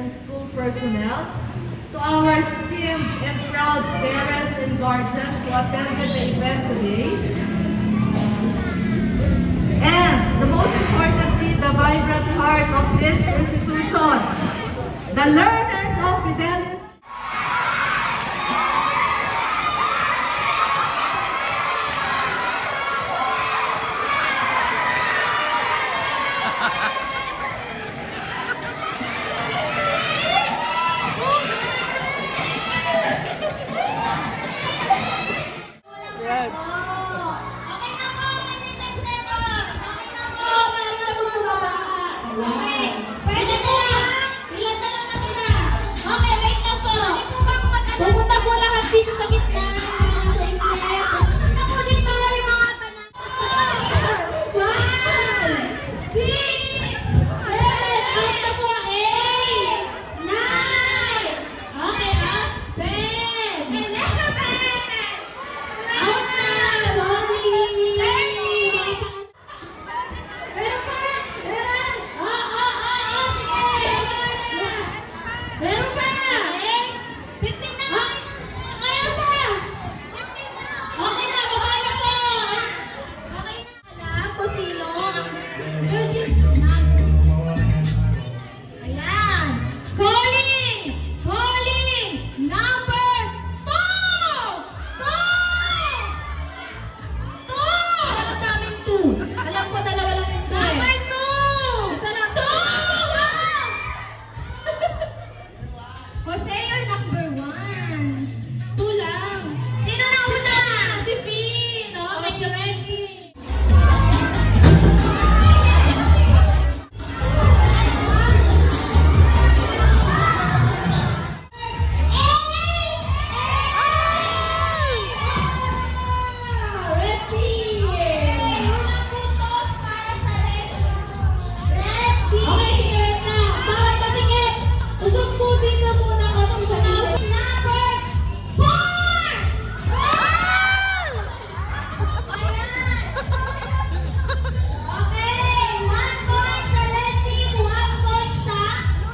and school personnel, to our esteemed and proud parents and guardians who attended the event today, and the most importantly, the vibrant heart of this institution, the learners of Fidelis. Pumunta po lahat dito sa gitna. Pumunta po dito yung mga tanan. 5, 6, 7, 8 na po. 8, 9. Okay, up. 10. 11. Out na. Sorry. 30. Meron pa? Meron? Sige. Meron pa? 15 na. Ayaw pa. 15 na. Okay na, baba na po. Okay na. Alam ko sino ang ayan. Calling! Calling! Number 2! 2! 2! Ang daming 2. Alam ko dalawa lang yung 2. Number 2! Isa lang. 2! Jose, you're number 1. 2 lang. Sino na una? Si Finn. Okay, you ready? Ready! Unang puntos para sa red. Ready! Okay, sige na. Para pasikip. Usog po din na muna kami sa number 4! Okay, 1 point sa red team, 1 point sa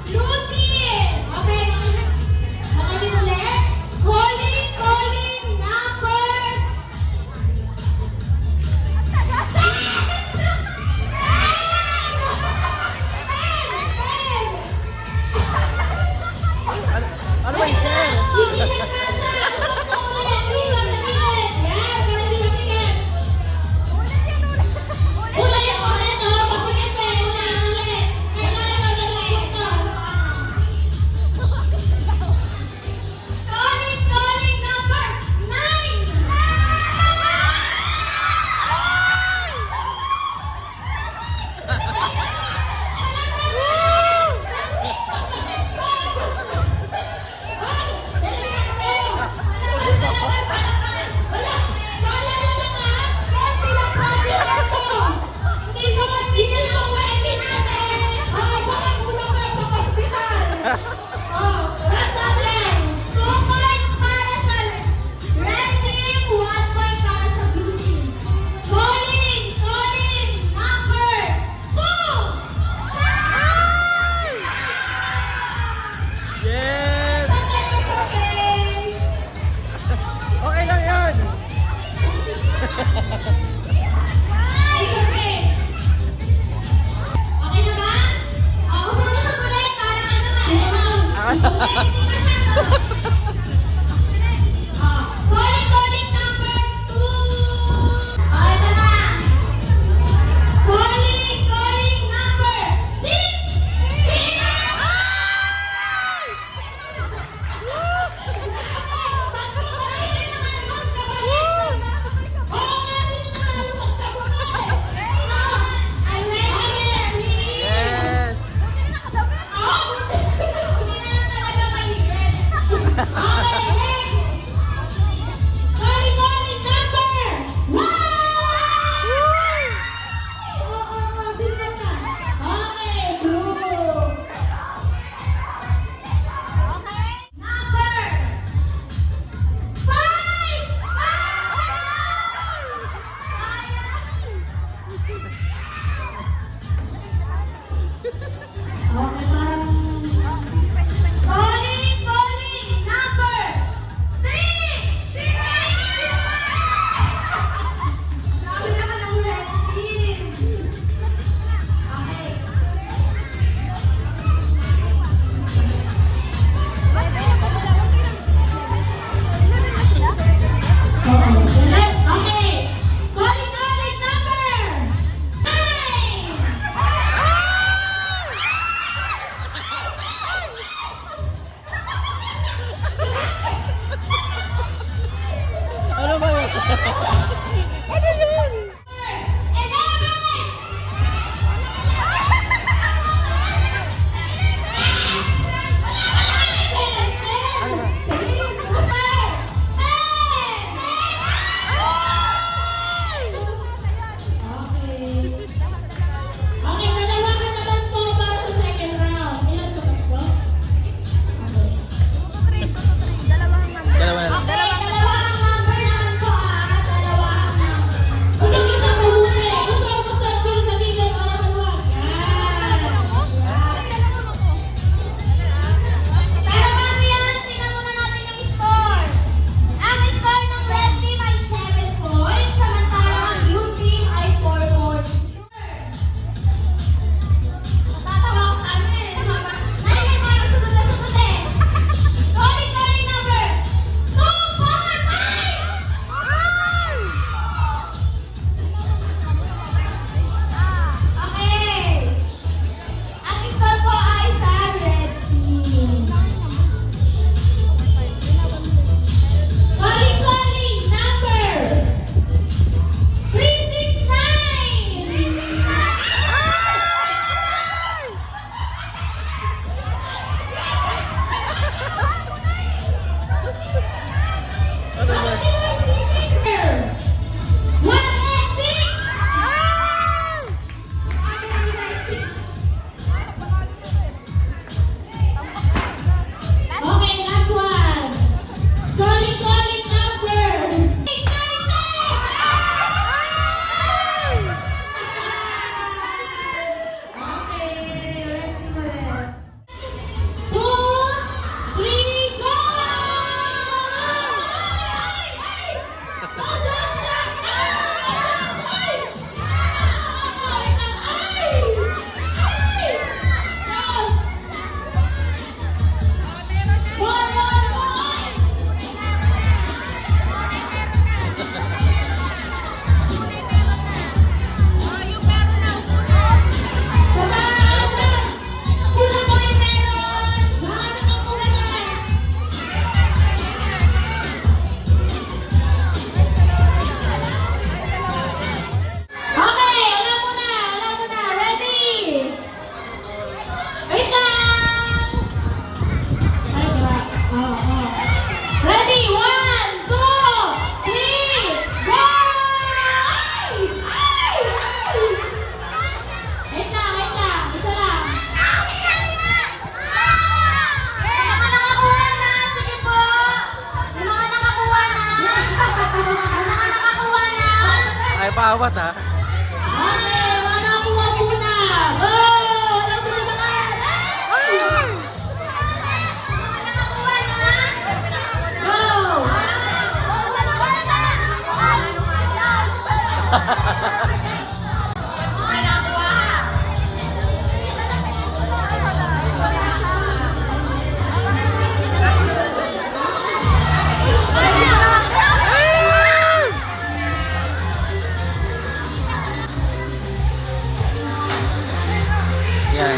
blue team. Okay, okay din ulit. Calling, calling, number 10! Ano ba yung 10? Yes! Okay lang yan! Okay na ba? Usap-usap ulit para ano Calling, calling number 2. Ito na. Calling, calling number 6. 6. Yes! Hindi na lang talaga mahirap. paawat ha. Okay, mga nakuha muna. Go! Alam mo na naman. Mga nakakuha na. Go! Okay, nakuha. Yan.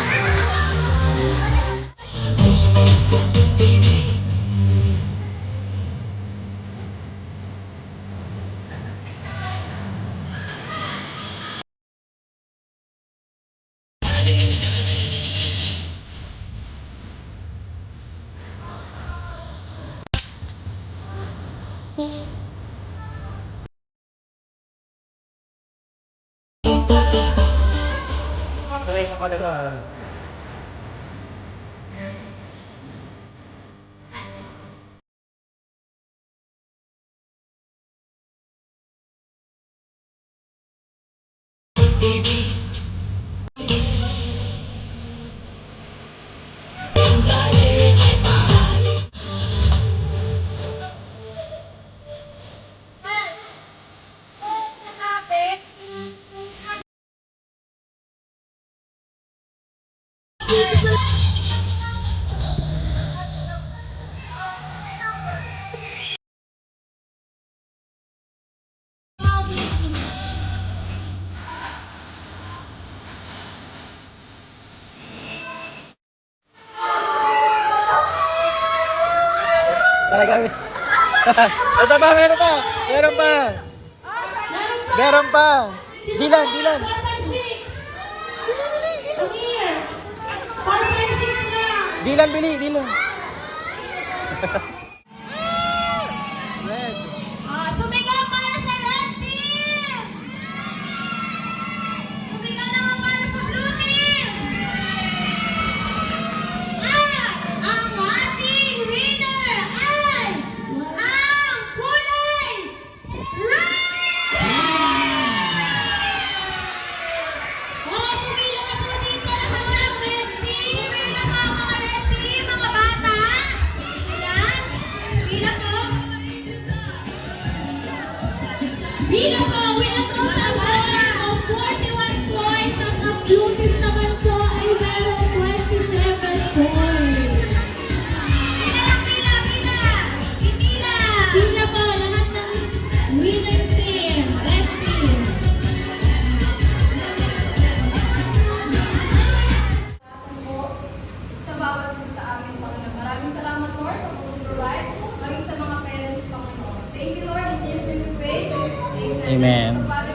Talaga. Ito pa, meron pa. Meron pa. Meron pa. Dilan, Dilan. 4, 5, 6. Come here. 4, 5, 6 na. Dilan, bili, Dilan. Red. Sumigaw para sa red team! Sumigaw naman para sa blue team! At ang ating winner ay ang kulay red! Pumila na po dito na sa mga red team! Pumila po ang mga red team, mga bata! Ayan! Pila po! Bilang po, with a total score of 41 points at ang blue team naman po ay meron 27 points. Pila po, lahat ng winning team, red team. po sa bawat isa sa amin, Panginoon. Maraming salamat, Lord, sa pag-provide, laging sa mga parents, Panginoon. Thank you, Lord. In Jesus' name we pray. Amen. Amen. Father,